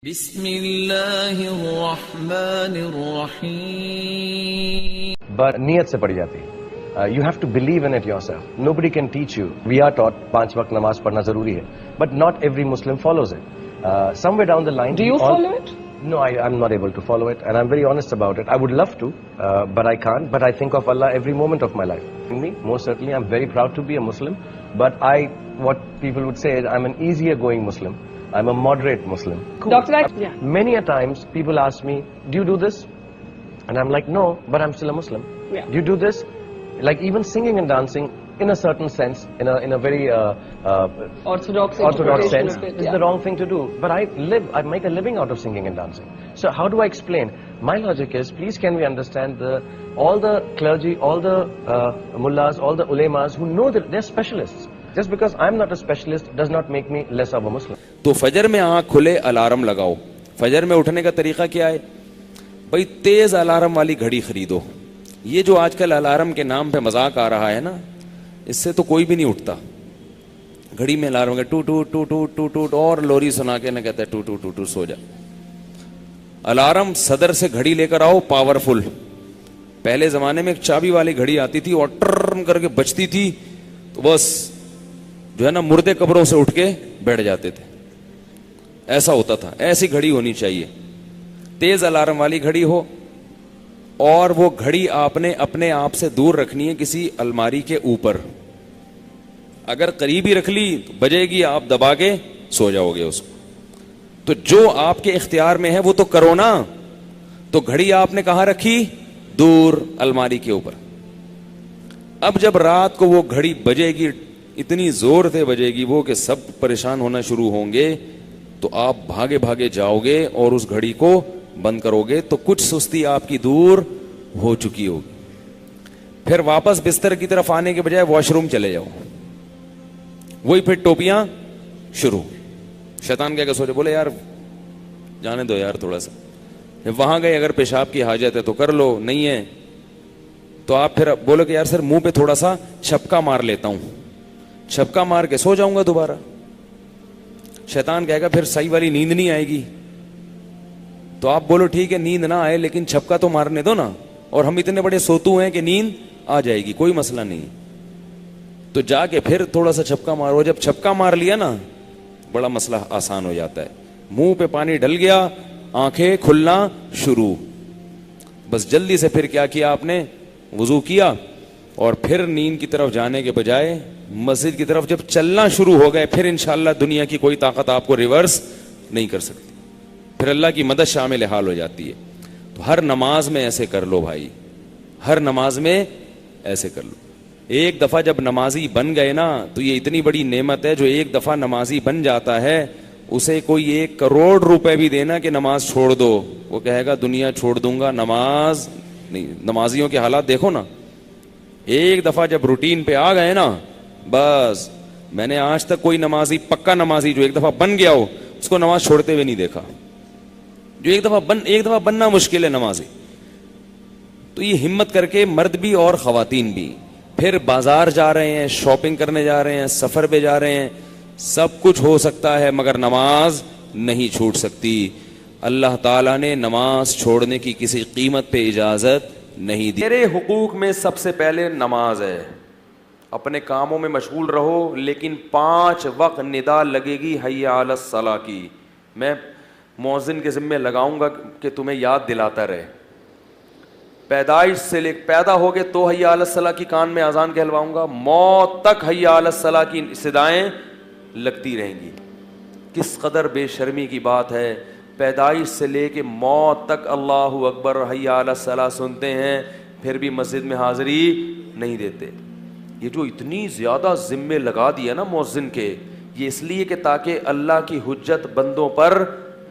بسم اللہ الرحمن الرحیم. but نیت سے پڑھی جاتی ہے. You have to believe in it yourself. Nobody can teach you. We are taught 5 وقت نماز پڑھنا ضروری ہے, but not every Muslim follows it. Somewhere down the line, Do you follow it? No, I'm not able to follow it, and I'm very honest about it. I would love to, but I can't. But I think of Allah every moment of my life. Me, most certainly, I'm very proud to be a Muslim. But what people would say is, I'm an easier going Muslim. I'm a moderate Muslim. Cool. Dr. Yeah. Many a times, people ask me, do you do this? And I'm like, no, but I'm still a Muslim. Yeah. Do you do this? Like even singing and dancing, in a certain sense, in a very Orthodox sense, of it, is the wrong thing to do. But I make a living out of singing and dancing. So how do I explain? My logic is, please can we understand all the clergy, all the mullahs, all the ulemas who know that they're specialists. Just because I'm not a specialist does not make me less of a Muslim. تو فجر میں آنکھ کھلے alarm لگاؤ. فجر میں اٹھنے کا طریقہ کیا ہے بھائی؟ تیز الارم والی گھڑی خریدو. یہ جو آج کل الارم کے نام پہ مذاق آ رہا ہے نا, اس سے تو کوئی بھی نہیں اٹھتا. گھڑی میں الارم کا ٹو ٹو ٹو ٹو ٹو ٹو اور لوری سنا کے نہ کہتا ہے ٹو ٹو ٹو ٹو سو جا. الارم صدر سے گھڑی لے کر آؤ, پاورفل. پہلے زمانے میں ایک چابی والی گھڑی آتی تھی اور ٹرن کر کے بجتی تھی تو بس جو ہے نا مردے قبروں سے اٹھ کے بیٹھ جاتے تھے. ایسا ہوتا تھا. ایسی گھڑی ہونی چاہیے, تیز الارم والی گھڑی ہو, اور وہ گھڑی آپ نے اپنے آپ سے دور رکھنی ہے کسی الماری کے اوپر. اگر قریب ہی رکھ لی تو بجے گی, آپ دبا کے سو جاؤ گے اس کو. تو جو آپ کے اختیار میں ہے وہ تو کرو نا. تو گھڑی آپ نے کہاں رکھی؟ دور, الماری کے اوپر. اب جب رات کو وہ گھڑی بجے گی, اتنی زور سے بجے گی وہ کہ سب پریشان ہونا شروع ہوں گے, تو آپ بھاگے بھاگے جاؤ گے اور اس گھڑی کو بند کرو گے. تو کچھ سستی آپ کی دور ہو چکی ہوگی. پھر واپس بستر کی طرف آنے کے بجائے واش روم چلے جاؤ, وہی پھر ٹوپیاں شروع. شیطان کہہ کے سوچے, بولے یار جانے دو یار تھوڑا سا. وہاں گئے, اگر پیشاب کی حاجت ہے تو کر لو, نہیں ہے تو آپ پھر بولو کہ یار سر منہ پہ تھوڑا سا چھپکا مار لیتا ہوں, چھپکا مار کے سو جاؤں گا دوبارہ. شیطان کہے گا پھر صحیح والی نیند نہیں آئے گی. تو آپ بولو ٹھیک ہے نیند نہ آئے لیکن چھپکا تو مارنے دو نا, اور ہم اتنے بڑے سوتو ہیں کہ نیند آ جائے گی, کوئی مسئلہ نہیں. تو جا کے پھر تھوڑا سا چھپکا مارو. جب چھپکا مار لیا نا, بڑا مسئلہ آسان ہو جاتا ہے. منہ پہ پانی ڈل گیا, آنکھیں کھلنا شروع. بس جلدی سے پھر کیا کیا آپ نے؟ وضو کیا, اور پھر نیند کی طرف جانے کے بجائے مسجد کی طرف جب چلنا شروع ہو گئے, پھر انشاءاللہ دنیا کی کوئی طاقت آپ کو ریورس نہیں کر سکتی. پھر اللہ کی مدد شامل حال ہو جاتی ہے. تو ہر نماز میں ایسے کر لو بھائی, ہر نماز میں ایسے کر لو. ایک دفعہ جب نمازی بن گئے نا, تو یہ اتنی بڑی نعمت ہے. جو ایک دفعہ نمازی بن جاتا ہے اسے کوئی 1 کروڑ روپے بھی دینا کہ نماز چھوڑ دو, وہ کہے گا دنیا چھوڑ دوں گا, نماز نہیں. نمازیوں کے حالات دیکھو نا. ایک دفعہ جب روٹین پہ آ گئے نا, بس میں نے آج تک کوئی نمازی, پکا نمازی جو ایک دفعہ بن گیا ہو, اس کو نماز چھوڑتے ہوئے نہیں دیکھا. جو ایک دفعہ بننا مشکل ہے نمازی. تو یہ ہمت کر کے مرد بھی اور خواتین بھی پھر بازار جا رہے ہیں, شاپنگ کرنے جا رہے ہیں, سفر پہ جا رہے ہیں, سب کچھ ہو سکتا ہے مگر نماز نہیں چھوٹ سکتی. اللہ تعالیٰ نے نماز چھوڑنے کی کسی قیمت پہ اجازت نہیں دی. میرے حقوق میں سب سے پہلے نماز ہے. اپنے کاموں میں مشغول رہو, لیکن 5 وقت ندا لگے گی حی علی الصلاۃ کی. میں مؤذن کے ذمے لگاؤں گا کہ تمہیں یاد دلاتا رہے. پیدائش سے لے پیدا ہوگے تو حی علی الصلاۃ کی کان میں اذان کہلواؤں گا, موت تک حی علی الصلاۃ کی صدائیں لگتی رہیں گی. کس قدر بے شرمی کی بات ہے. پیدائش سے لے کے موت تک اللہ اکبر حی علی الصلاۃ سنتے ہیں, پھر بھی مسجد میں حاضری نہیں دیتے. یہ جو اتنی زیادہ ذمے لگا دیا نا مؤذن کے, یہ اس لیے کہ تاکہ اللہ کی حجت بندوں پر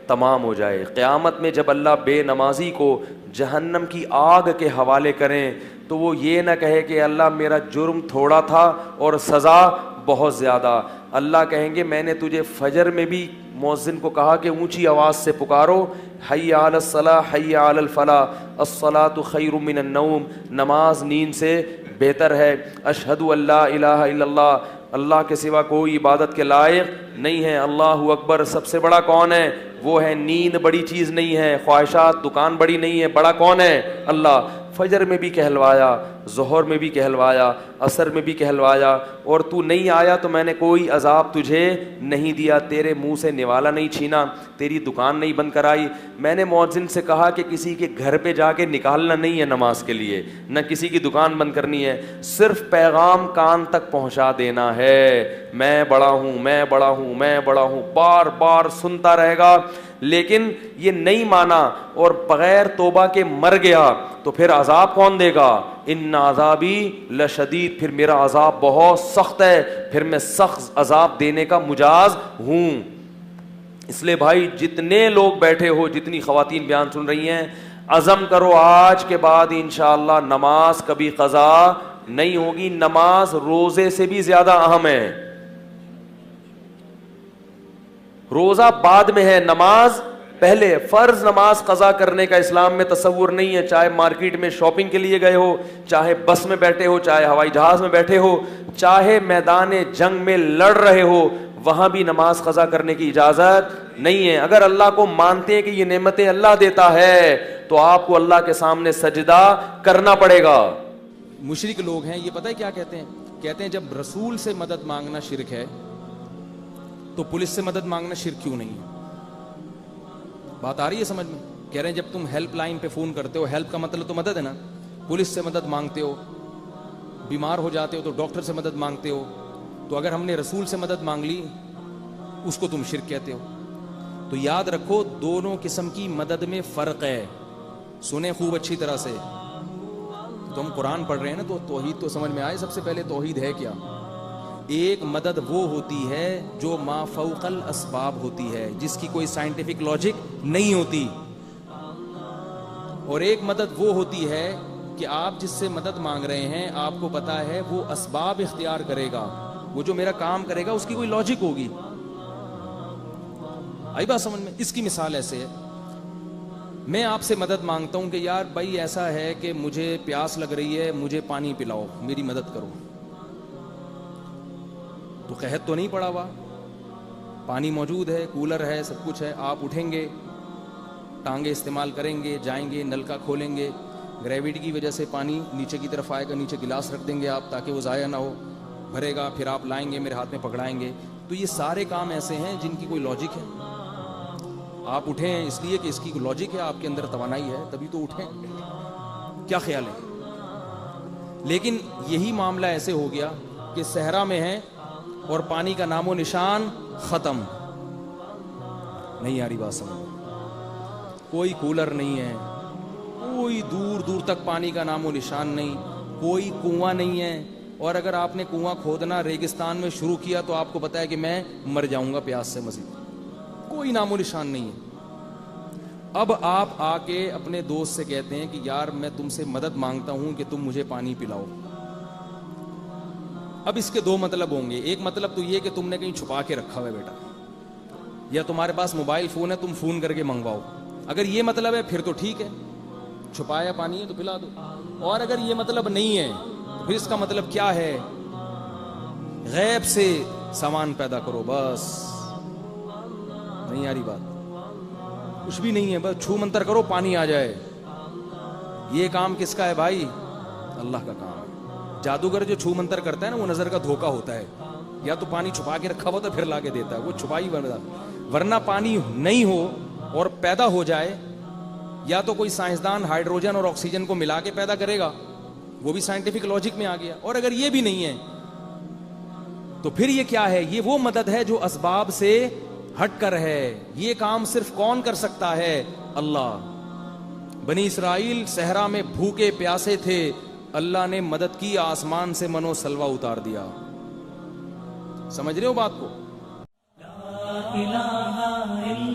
تمام ہو جائے. قیامت میں جب اللہ بے نمازی کو جہنم کی آگ کے حوالے کریں تو وہ یہ نہ کہے کہ اللہ میرا جرم تھوڑا تھا اور سزا بہت زیادہ. اللہ کہیں گے میں نے تجھے فجر میں بھی مؤذن کو کہا کہ اونچی آواز سے پکارو, حی علی الصلاۃ حی علی الفلاح, الصلاۃ خیر من النوم, نماز نیند سے بہتر ہے. اشہد ان لا الہ الا اللہ اللہ کے سوا کوئی عبادت کے لائق نہیں ہے. اللہ اکبر. سب سے بڑا کون ہے؟ وہ ہے. نیند بڑی چیز نہیں ہے, خواہشات دکان بڑی نہیں ہے, بڑا کون ہے؟ اللہ. فجر میں بھی کہلوایا, ظہر میں بھی کہلوایا, عصر میں بھی کہلوایا, اور تو نہیں آیا تو میں نے کوئی عذاب تجھے نہیں دیا, تیرے منہ سے نوالا نہیں چھینا, تیری دکان نہیں بند کرائی. میں نے مؤذن سے کہا کہ کسی کے گھر پہ جا کے نکالنا نہیں ہے نماز کے لیے, نہ کسی کی دکان بند کرنی ہے, صرف پیغام کان تک پہنچا دینا ہے. میں بڑا ہوں, میں بڑا ہوں, میں بڑا ہوں, بار بار سنتا رہے گا. لیکن یہ نہیں مانا اور بغیر توبہ کے مر گیا تو پھر عذاب کون دے گا؟ ان عذابی لشدید. پھر میرا عذاب بہت سخت ہے, پھر میں سخت عذاب دینے کا مجاز ہوں. اس لیے بھائی جتنے لوگ بیٹھے ہو, جتنی خواتین بیان سن رہی ہیں, عزم کرو آج کے بعد انشاءاللہ نماز کبھی قضا نہیں ہوگی. نماز روزے سے بھی زیادہ اہم ہے. روزہ بعد میں ہے, نماز پہلے. فرض نماز قضا کرنے کا اسلام میں تصور نہیں ہے. چاہے مارکیٹ میں شاپنگ کے لیے گئے ہو, چاہے بس میں بیٹھے ہو, چاہے ہوائی جہاز میں بیٹھے ہو, چاہے میدان جنگ میں لڑ رہے ہو, وہاں بھی نماز قضا کرنے کی اجازت نہیں ہے. اگر اللہ کو مانتے ہیں کہ یہ نعمتیں اللہ دیتا ہے تو آپ کو اللہ کے سامنے سجدہ کرنا پڑے گا. مشرک لوگ ہیں, یہ پتہ ہے کیا کہتے ہیں؟ کہتے ہیں جب رسول سے مدد مانگنا شرک ہے تو پولیس سے مدد مانگنا شرک کیوں نہیں ہے؟ بات آ رہی ہے سمجھ میں؟ کہہ رہے ہیں جب تم ہیلپ لائن پہ فون کرتے ہو, ہیلپ کا مطلب تو مدد ہے نا, پولیس سے مدد مانگتے ہو, بیمار ہو جاتے ہو تو ڈاکٹر سے مدد مانگتے ہو, تو اگر ہم نے رسول سے مدد مانگ لی اس کو تم شرک کہتے ہو. تو یاد رکھو دونوں قسم کی مدد میں فرق ہے. سنیں خوب اچھی طرح سے. تو ہم قرآن پڑھ رہے ہیں نا, تو توحید تو سمجھ میں آئے. سب سے پہلے توحید ہے کیا؟ ایک مدد وہ ہوتی ہے جو ما فوق الاسباب ہوتی ہے, جس کی کوئی سائنٹیفک لاجک نہیں ہوتی, اور ایک مدد وہ ہوتی ہے کہ آپ جس سے مدد مانگ رہے ہیں آپ کو پتا ہے وہ اسباب اختیار کرے گا, وہ جو میرا کام کرے گا اس کی کوئی لاجک ہوگی. آئی بات سمجھ میں؟ اس کی مثال ایسے ہے, میں آپ سے مدد مانگتا ہوں کہ یار بھائی ایسا ہے کہ مجھے پیاس لگ رہی ہے, مجھے پانی پلاؤ, میری مدد کرو. تو قحط تو نہیں پڑا ہوا, پانی موجود ہے, کولر ہے, سب کچھ ہے. آپ اٹھیں گے, ٹانگیں استعمال کریں گے, جائیں گے, نل کا کھولیں گے, گریویٹی کی وجہ سے پانی نیچے کی طرف آئے گا, نیچے گلاس رکھ دیں گے آپ تاکہ وہ ضائع نہ ہو, بھرے گا, پھر آپ لائیں گے, میرے ہاتھ میں پکڑائیں گے. تو یہ سارے کام ایسے ہیں جن کی کوئی لاجک ہے. آپ اٹھیں ہیں اس لیے کہ اس کی لاجک ہے, آپ کے اندر توانائی ہے, تبھی تو اٹھیں. کیا خیال ہے؟ لیکن یہی معاملہ ایسے ہو گیا کہ صحرا میں ہے اور پانی کا نام و نشان ختم. نہیں آ رہی بات سمجھ؟ کوئی کولر نہیں ہے, کوئی دور دور تک پانی کا نام و نشان نہیں, کوئی کنواں نہیں ہے, اور اگر آپ نے کنواں کھودنا ریگستان میں شروع کیا تو آپ کو پتا ہے کہ میں مر جاؤں گا پیاس سے, مزید کوئی نام و نشان نہیں ہے. اب آپ آ کے اپنے دوست سے کہتے ہیں کہ یار میں تم سے مدد مانگتا ہوں کہ تم مجھے پانی پلاؤ. اب اس کے دو مطلب ہوں گے. ایک مطلب تو یہ کہ تم نے کہیں چھپا کے رکھا ہوا ہے بیٹا, یا تمہارے پاس موبائل فون ہے, تم فون کر کے منگواؤ. اگر یہ مطلب ہے پھر تو ٹھیک ہے, چھپایا پانی ہے تو پلا دو. اور اگر یہ مطلب نہیں ہے تو پھر اس کا مطلب کیا ہے؟ غیب سے سامان پیدا کرو, بس. نہیں آ رہی بات؟ کچھ بھی نہیں ہے, بس چھو منتر کرو پانی آ جائے. یہ کام کس کا ہے بھائی؟ اللہ کا کام ہے. جادوگر جو چھو منتر کرتا ہے نا وہ نظر کا دھوکا ہوتا ہے, یا تو پانی چھپا کے رکھا ہوا تو پھر لا کے دیتا ہے, وہ چھپائی ورنہ پانی نہیں ہو اور پیدا ہو جائے, یا تو کوئی سائنسدان ہائیڈروجن اور آکسیجن کو ملا کے پیدا کرے گا, وہ بھی سائنٹیفک لاجک میں آ گیا. اور اگر یہ بھی نہیں ہے تو پھر یہ کیا ہے؟ یہ وہ مدد ہے جو اسباب سے ہٹ کر ہے. یہ کام صرف کون کر سکتا ہے؟ اللہ. بنی اسرائیل صحرا میں بھوکے پیاسے تھے, اللہ نے مدد کی, آسمان سے منو سلوا اتار دیا. سمجھ رہے ہو بات کو؟ لا الہ الا